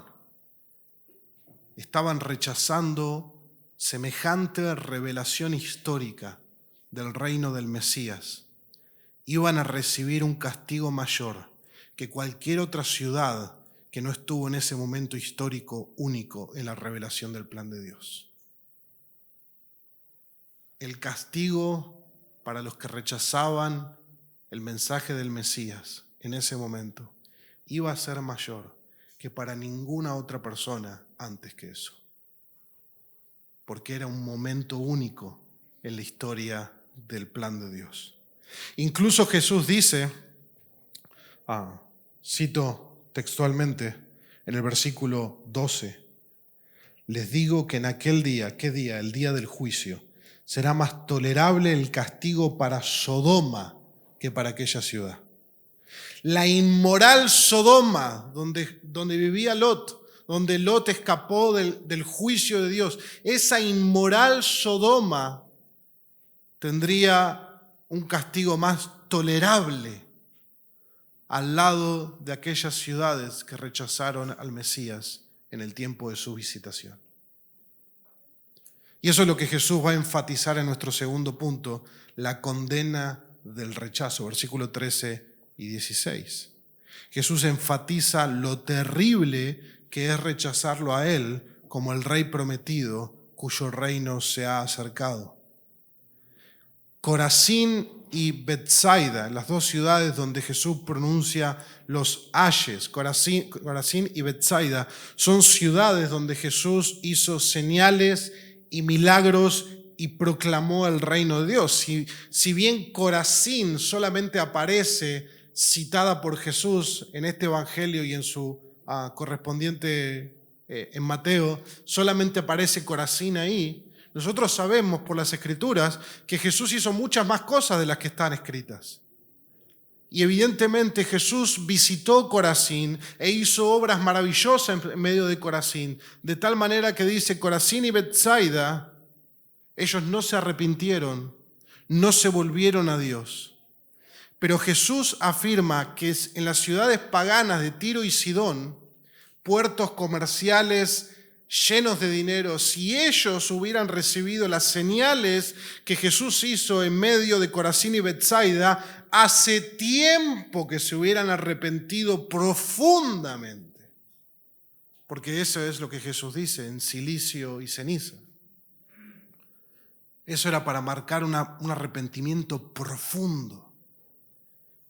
[SPEAKER 1] estaban rechazando semejante revelación histórica del reino del Mesías, iban a recibir un castigo mayor que cualquier otra ciudad que no estuvo en ese momento histórico único en la revelación del plan de Dios. El castigo para los que rechazaban el mensaje del Mesías en ese momento iba a ser mayor que para ninguna otra persona antes que eso, porque era un momento único en la historia del plan de Dios. Incluso Jesús dice, cito textualmente en el versículo 12, les digo que en aquel día, ¿qué día? El día del juicio, será más tolerable el castigo para Sodoma que para aquella ciudad. La inmoral Sodoma, donde vivía Lot, donde Lot escapó del juicio de Dios, esa inmoral Sodoma tendría un castigo más tolerable al lado de aquellas ciudades que rechazaron al Mesías en el tiempo de su visitación. Y eso es lo que Jesús va a enfatizar en nuestro segundo punto, la condena del rechazo, versículos 13 y 16. Jesús enfatiza lo terrible que es rechazarlo a Él como el Rey prometido cuyo reino se ha acercado. Corazín y Betsaida, las dos ciudades donde Jesús pronuncia los ayes, Corazín y Betsaida, son ciudades donde Jesús hizo señales y milagros y proclamó el reino de Dios. Si bien Corazín solamente aparece citada por Jesús en este evangelio y en su correspondiente en Mateo, solamente aparece Corazín ahí. Nosotros sabemos por las Escrituras que Jesús hizo muchas más cosas de las que están escritas. Y evidentemente Jesús visitó Corazín e hizo obras maravillosas en medio de Corazín, de tal manera que dice Corazín y Betsaida, ellos no se arrepintieron, no se volvieron a Dios. Pero Jesús afirma que en las ciudades paganas de Tiro y Sidón, puertos comerciales llenos de dinero, si ellos hubieran recibido las señales que Jesús hizo en medio de Corazín y Betsaida, hace tiempo que se hubieran arrepentido profundamente. Porque eso es lo que Jesús dice en silicio y ceniza. Eso era para marcar un arrepentimiento profundo.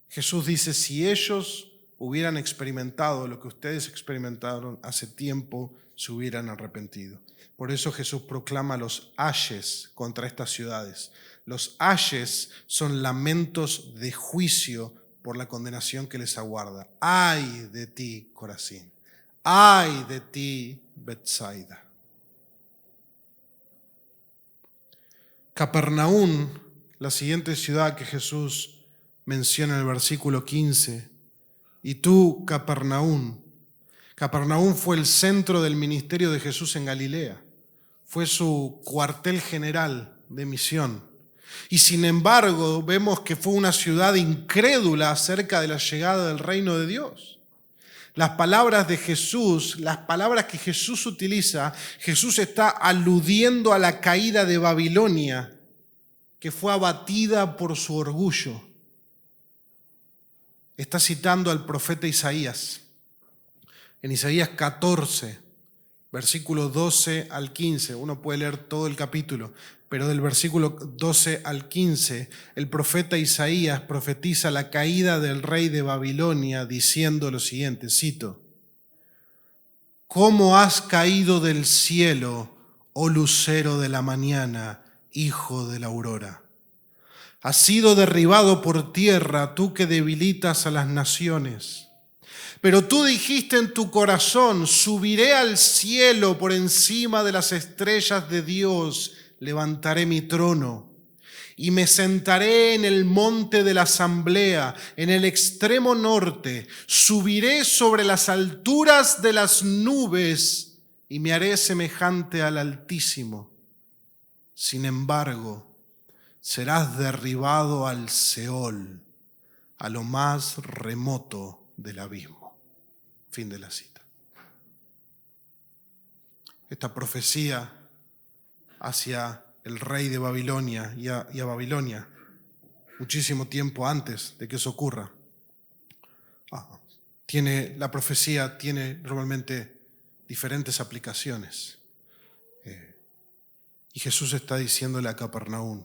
[SPEAKER 1] Jesús dice, si ellos hubieran experimentado lo que ustedes experimentaron hace tiempo, se hubieran arrepentido. Por eso Jesús proclama los ayes contra estas ciudades. Los ayes son lamentos de juicio por la condenación que les aguarda. ¡Ay de ti, Corazín! ¡Ay de ti, Betsaida! Capernaum, la siguiente ciudad que Jesús menciona en el versículo 15. Y tú, Capernaum. Capernaum fue el centro del ministerio de Jesús en Galilea. Fue su cuartel general de misión. Y sin embargo, vemos que fue una ciudad incrédula acerca de la llegada del reino de Dios. Las palabras de Jesús, las palabras que Jesús utiliza, Jesús está aludiendo a la caída de Babilonia, que fue abatida por su orgullo. Está citando al profeta Isaías. En Isaías 14, versículos 12 al 15, uno puede leer todo el capítulo, pero del versículo 12 al 15, el profeta Isaías profetiza la caída del rey de Babilonia diciendo lo siguiente, cito, ¿cómo has caído del cielo, oh lucero de la mañana, hijo de la aurora? Has sido derribado por tierra, tú que debilitas a las naciones. Pero tú dijiste en tu corazón, subiré al cielo por encima de las estrellas de Dios, levantaré mi trono y me sentaré en el monte de la asamblea, en el extremo norte. Subiré sobre las alturas de las nubes y me haré semejante al Altísimo. Sin embargo, serás derribado al Seol, a lo más remoto del abismo. Fin de la cita. Esta profecía hacia el rey de Babilonia y a Babilonia, muchísimo tiempo antes de que eso ocurra. La profecía tiene normalmente diferentes aplicaciones. Y Jesús está diciéndole a Capernaum,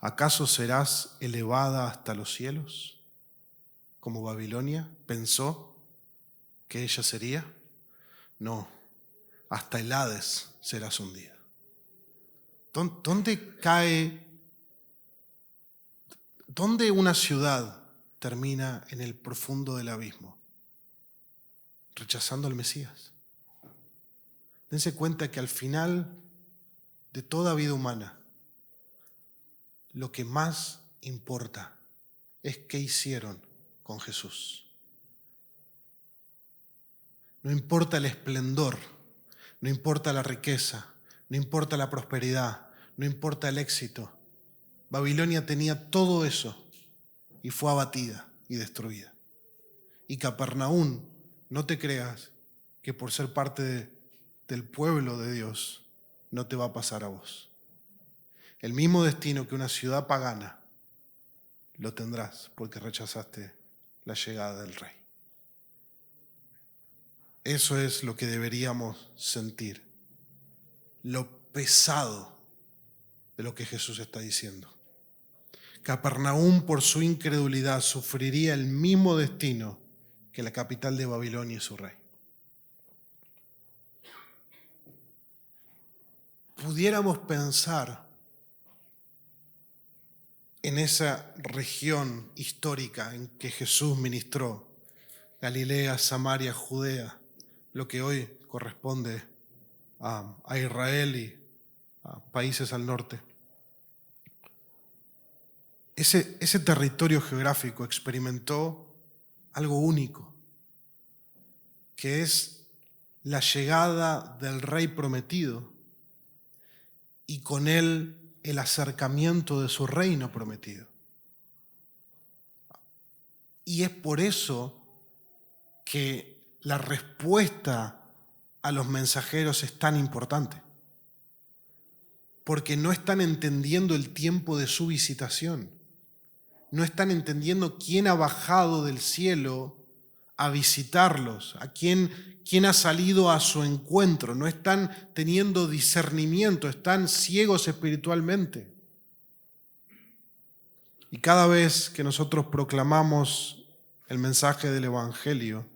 [SPEAKER 1] ¿acaso serás elevada hasta los cielos? Como Babilonia pensó que ella sería. No, hasta el Hades serás hundida. ¿Dónde una ciudad termina en el profundo del abismo? Rechazando al Mesías. Dense cuenta que al final de toda vida humana, lo que más importa es qué hicieron con Jesús. No importa el esplendor, no importa la riqueza, no importa la prosperidad, no importa el éxito. Babilonia tenía todo eso y fue abatida y destruida. Y Capernaum, no te creas que por ser parte del pueblo de Dios no te va a pasar a vos. El mismo destino que una ciudad pagana lo tendrás porque rechazaste la llegada del Rey. Eso es lo que deberíamos sentir, lo pesado de lo que Jesús está diciendo. Capernaum, por su incredulidad, sufriría el mismo destino que la capital de Babilonia y su rey. Pudiéramos pensar en esa región histórica en que Jesús ministró, Galilea, Samaria, Judea, lo que hoy corresponde a Israel y a países al norte. Ese territorio geográfico experimentó algo único, que es la llegada del Rey prometido y con él el acercamiento de su reino prometido. Y es por eso que la respuesta a los mensajeros es tan importante, porque no están entendiendo el tiempo de su visitación, no están entendiendo quién ha bajado del cielo a visitarlos, a quién ha salido a su encuentro, no están teniendo discernimiento, están ciegos espiritualmente. Y cada vez que nosotros proclamamos el mensaje del Evangelio,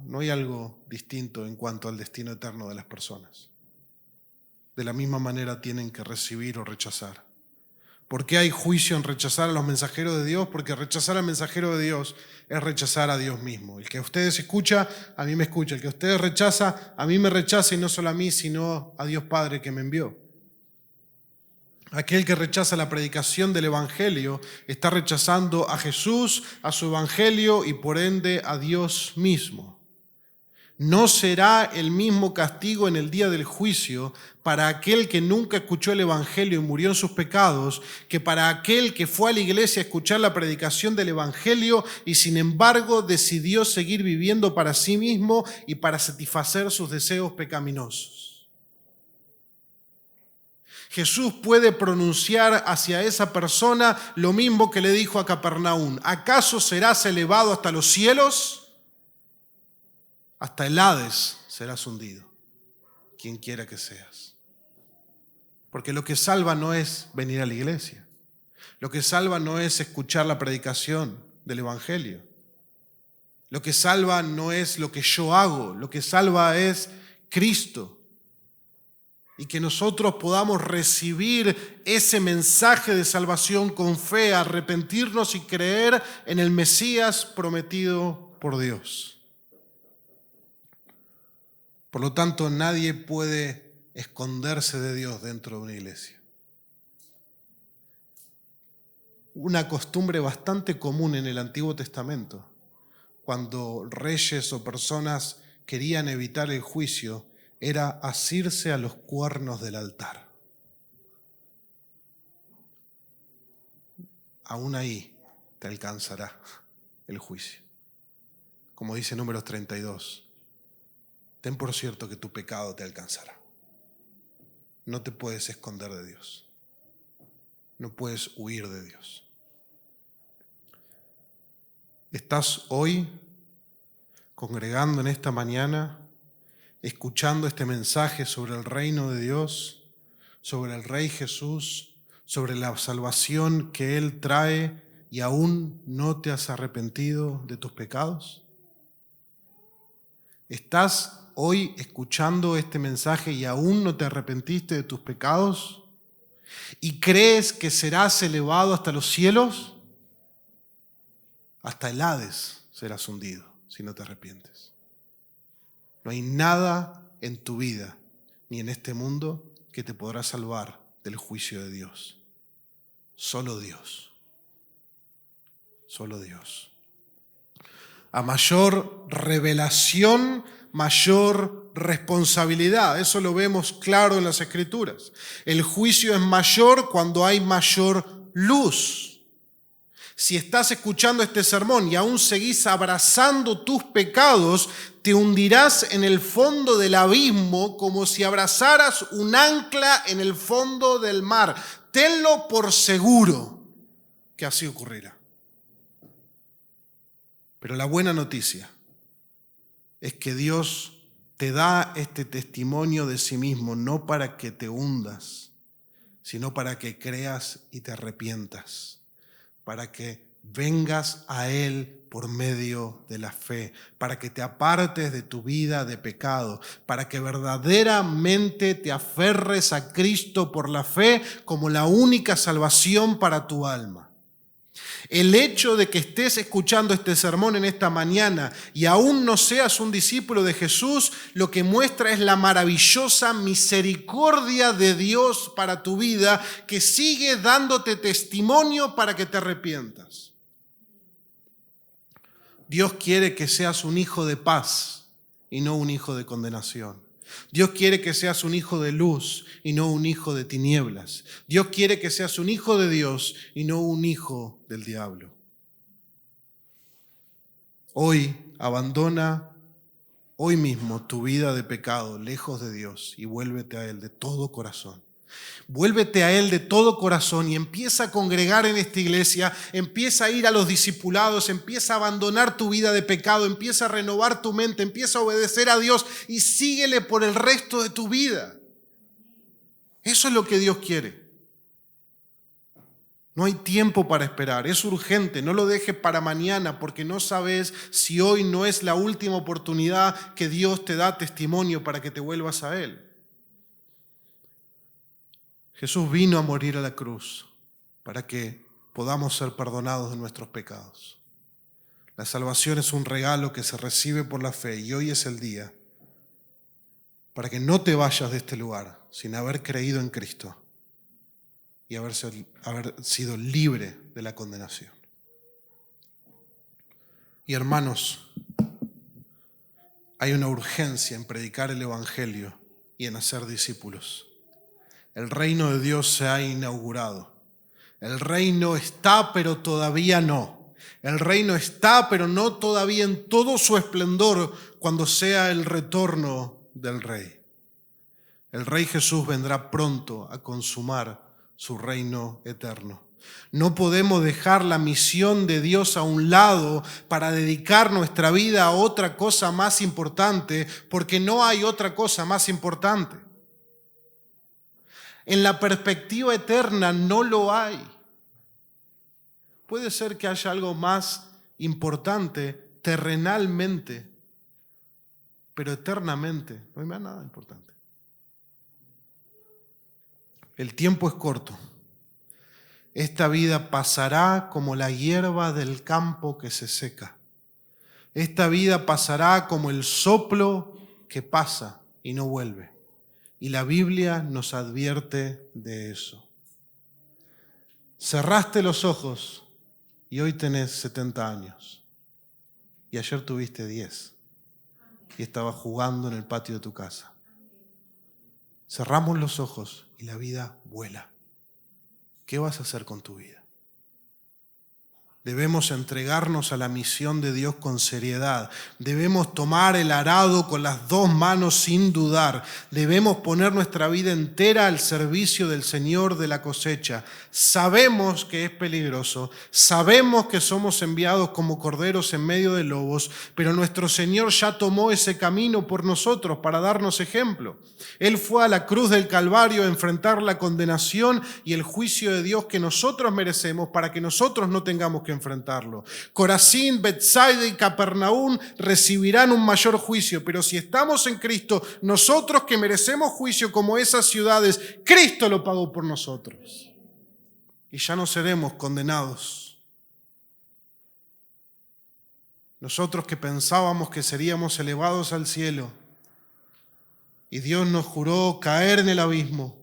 [SPEAKER 1] no hay algo distinto en cuanto al destino eterno de las personas. De la misma manera tienen que recibir o rechazar. ¿Por qué hay juicio en rechazar a los mensajeros de Dios? Porque rechazar al mensajero de Dios es rechazar a Dios mismo. El que a ustedes escucha, a mí me escucha. El que a ustedes rechaza, a mí me rechaza, y no solo a mí, sino a Dios Padre que me envió. Aquel que rechaza la predicación del Evangelio está rechazando a Jesús, a su Evangelio y por ende a Dios mismo. No será el mismo castigo en el día del juicio para aquel que nunca escuchó el Evangelio y murió en sus pecados, que para aquel que fue a la iglesia a escuchar la predicación del Evangelio y sin embargo decidió seguir viviendo para sí mismo y para satisfacer sus deseos pecaminosos. Jesús puede pronunciar hacia esa persona lo mismo que le dijo a Capernaum: ¿acaso serás elevado hasta los cielos? Hasta el Hades serás hundido, quien quiera que seas. Porque lo que salva no es venir a la iglesia. Lo que salva no es escuchar la predicación del Evangelio. Lo que salva no es lo que yo hago. Lo que salva es Cristo. Y que nosotros podamos recibir ese mensaje de salvación con fe, arrepentirnos y creer en el Mesías prometido por Dios. Por lo tanto, nadie puede esconderse de Dios dentro de una iglesia. Una costumbre bastante común en el Antiguo Testamento, cuando reyes o personas querían evitar el juicio, era asirse a los cuernos del altar. Aún ahí te alcanzará el juicio. Como dice Números 32. Ten por cierto que tu pecado te alcanzará. No te puedes esconder de Dios. No puedes huir de Dios. ¿Estás hoy congregando en esta mañana, escuchando este mensaje sobre el reino de Dios, sobre el Rey Jesús, sobre la salvación que Él trae y aún no te has arrepentido de tus pecados? ¿Estás hoy escuchando este mensaje y aún no te arrepentiste de tus pecados? ¿Y crees que serás elevado hasta los cielos? Hasta el Hades serás hundido si no te arrepientes. No hay nada en tu vida ni en este mundo que te podrá salvar del juicio de Dios. Solo Dios. Solo Dios. A mayor revelación, mayor responsabilidad. Eso lo vemos claro en las Escrituras. El juicio es mayor cuando hay mayor luz. Si estás escuchando este sermón y aún seguís abrazando tus pecados, te hundirás en el fondo del abismo como si abrazaras un ancla en el fondo del mar. Tenlo por seguro que así ocurrirá. Pero la buena noticia es que Dios te da este testimonio de sí mismo, no para que te hundas, sino para que creas y te arrepientas, para que vengas a Él por medio de la fe, para que te apartes de tu vida de pecado, para que verdaderamente te aferres a Cristo por la fe como la única salvación para tu alma. El hecho de que estés escuchando este sermón en esta mañana y aún no seas un discípulo de Jesús, lo que muestra es la maravillosa misericordia de Dios para tu vida, que sigue dándote testimonio para que te arrepientas. Dios quiere que seas un hijo de paz y no un hijo de condenación. Dios quiere que seas un hijo de luz y no un hijo de tinieblas. Dios quiere que seas un hijo de Dios y no un hijo del diablo. Hoy abandona hoy mismo tu vida de pecado lejos de Dios y vuélvete a Él de todo corazón. Vuélvete a Él de todo corazón y empieza a congregar en esta iglesia, empieza a ir a los discipulados, empieza a abandonar tu vida de pecado, empieza a renovar tu mente, empieza a obedecer a Dios y síguele por el resto de tu vida. Eso es lo que Dios quiere. No hay tiempo para esperar, es urgente, no lo dejes para mañana porque no sabes si hoy no es la última oportunidad que Dios te da testimonio para que te vuelvas a Él. Jesús vino a morir a la cruz para que podamos ser perdonados de nuestros pecados. La salvación es un regalo que se recibe por la fe y hoy es el día para que no te vayas de este lugar sin haber creído en Cristo y haber sido libre de la condenación. Y hermanos, hay una urgencia en predicar el Evangelio y en hacer discípulos. El reino de Dios se ha inaugurado. El reino está, pero todavía no. El reino está, pero no todavía en todo su esplendor cuando sea el retorno del Rey. El Rey Jesús vendrá pronto a consumar su reino eterno. No podemos dejar la misión de Dios a un lado para dedicar nuestra vida a otra cosa más importante, porque no hay otra cosa más importante. En la perspectiva eterna no lo hay. Puede ser que haya algo más importante terrenalmente, pero eternamente no hay más nada importante. El tiempo es corto. Esta vida pasará como la hierba del campo que se seca. Esta vida pasará como el soplo que pasa y no vuelve. Y la Biblia nos advierte de eso. Cerraste los ojos y hoy tenés 70 años. Y ayer tuviste 10. Y estabas jugando en el patio de tu casa. Cerramos los ojos y la vida vuela. ¿Qué vas a hacer con tu vida? Debemos entregarnos a la misión de Dios con seriedad. Debemos tomar el arado con las dos manos sin dudar. Debemos poner nuestra vida entera al servicio del Señor de la cosecha. Sabemos que es peligroso. Sabemos que somos enviados como corderos en medio de lobos, pero nuestro Señor ya tomó ese camino por nosotros para darnos ejemplo. Él fue a la cruz del Calvario a enfrentar la condenación y el juicio de Dios que nosotros merecemos para que nosotros no tengamos que enfrentarlo. Corazín, Betsaida y Capernaum recibirán un mayor juicio, pero si estamos en Cristo, nosotros que merecemos juicio como esas ciudades, Cristo lo pagó por nosotros. Y ya no seremos condenados. Nosotros que pensábamos que seríamos elevados al cielo y Dios nos juró caer en el abismo,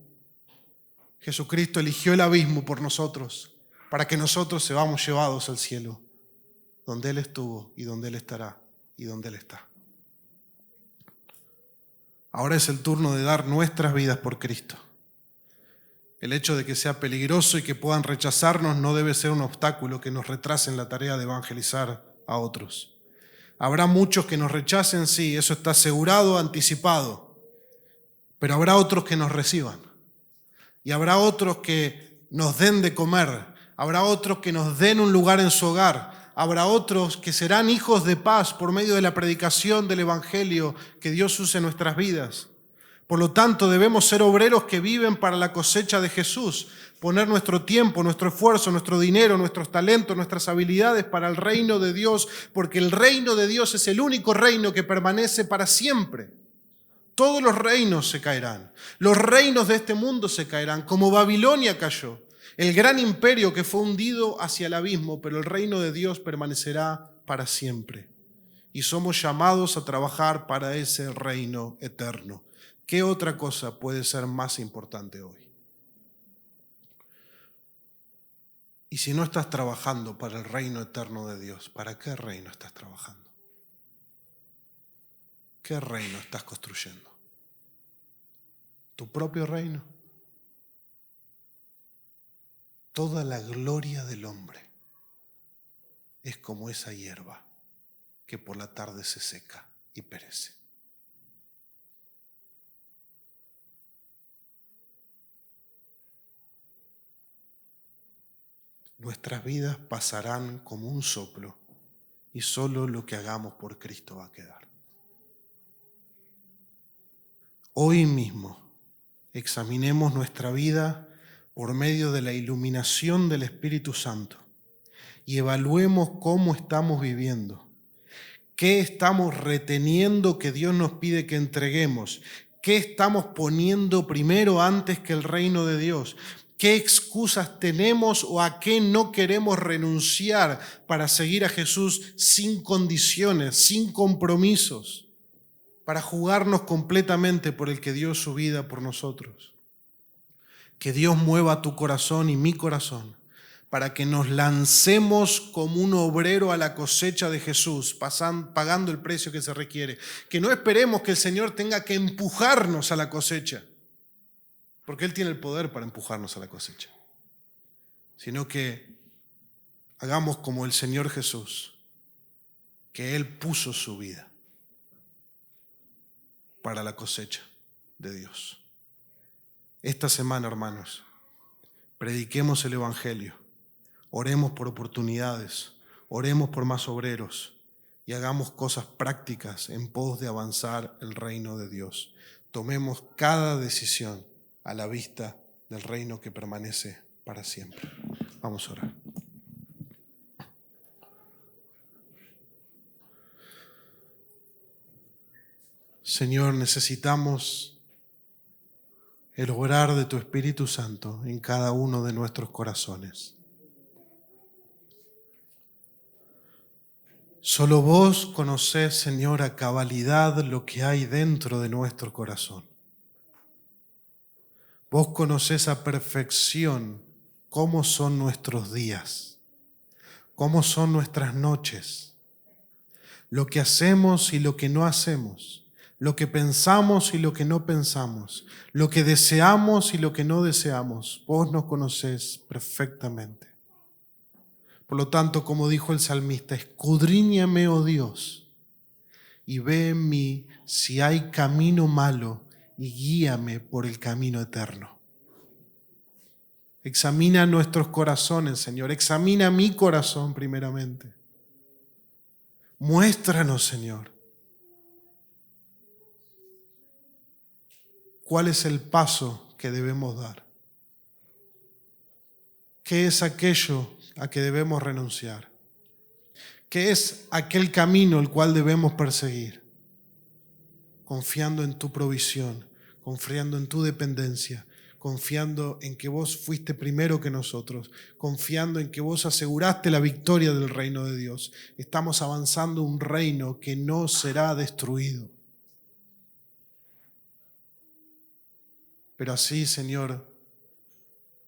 [SPEAKER 1] Jesucristo eligió el abismo por nosotros, para que nosotros seamos llevados al cielo, donde Él estuvo y donde Él estará y donde Él está. Ahora es el turno de dar nuestras vidas por Cristo. El hecho de que sea peligroso y que puedan rechazarnos no debe ser un obstáculo que nos retrase en la tarea de evangelizar a otros. Habrá muchos que nos rechacen, sí, eso está asegurado, anticipado, pero habrá otros que nos reciban y habrá otros que nos den de comer, habrá otros que nos den un lugar en su hogar, habrá otros que serán hijos de paz por medio de la predicación del Evangelio que Dios use en nuestras vidas. Por lo tanto, debemos ser obreros que viven para la cosecha de Jesús, poner nuestro tiempo, nuestro esfuerzo, nuestro dinero, nuestros talentos, nuestras habilidades para el reino de Dios, porque el reino de Dios es el único reino que permanece para siempre. Todos los reinos se caerán, los reinos de este mundo se caerán, como Babilonia cayó, el gran imperio que fue hundido hacia el abismo, pero el reino de Dios permanecerá para siempre. Y somos llamados a trabajar para ese reino eterno. ¿Qué otra cosa puede ser más importante hoy? Y si no estás trabajando para el reino eterno de Dios, ¿para qué reino estás trabajando? ¿Qué reino estás construyendo? ¿Tu propio reino? Toda la gloria del hombre es como esa hierba que por la tarde se seca y perece. Nuestras vidas pasarán como un soplo y solo lo que hagamos por Cristo va a quedar. Hoy mismo examinemos nuestra vida por medio de la iluminación del Espíritu Santo y evaluemos cómo estamos viviendo, qué estamos reteniendo que Dios nos pide que entreguemos, qué estamos poniendo primero antes que el reino de Dios. ¿Qué excusas tenemos o a qué no queremos renunciar para seguir a Jesús sin condiciones, sin compromisos, para jugarnos completamente por el que dio su vida por nosotros? Que Dios mueva tu corazón y mi corazón para que nos lancemos como un obrero a la cosecha de Jesús, pagando el precio que se requiere. Que no esperemos que el Señor tenga que empujarnos a la cosecha, porque Él tiene el poder para empujarnos a la cosecha, sino que hagamos como el Señor Jesús, que Él puso su vida para la cosecha de Dios. Esta semana, hermanos, prediquemos el Evangelio, oremos por oportunidades, oremos por más obreros y hagamos cosas prácticas en pos de avanzar el reino de Dios. Tomemos cada decisión a la vista del reino que permanece para siempre. Vamos a orar. Señor, necesitamos el obrar de tu Espíritu Santo en cada uno de nuestros corazones. Solo vos conocés, Señor, a cabalidad lo que hay dentro de nuestro corazón. Vos conocés a perfección cómo son nuestros días, cómo son nuestras noches, lo que hacemos y lo que no hacemos, lo que pensamos y lo que no pensamos, lo que deseamos y lo que no deseamos. Vos nos conocés perfectamente. Por lo tanto, como dijo el salmista, escudriñame, oh Dios, y ve en mí si hay camino malo y guíame por el camino eterno. Examina nuestros corazones, Señor. Examina mi corazón primeramente. Muéstranos, Señor, cuál es el paso que debemos dar. ¿Qué es aquello a que debemos renunciar? ¿Qué es aquel camino el cual debemos perseguir? Confiando en tu provisión, confiando en tu dependencia, confiando en que vos fuiste primero que nosotros, confiando en que vos aseguraste la victoria del reino de Dios. Estamos avanzando un reino que no será destruido. Pero así, Señor,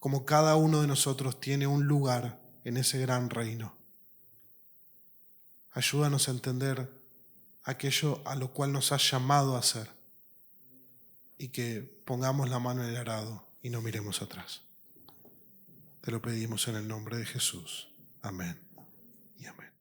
[SPEAKER 1] como cada uno de nosotros tiene un lugar en ese gran reino, Ayúdanos a entender aquello a lo cual nos has llamado a hacer y que pongamos la mano en el arado y no miremos atrás. Te lo pedimos en el nombre de Jesús. Amén y amén.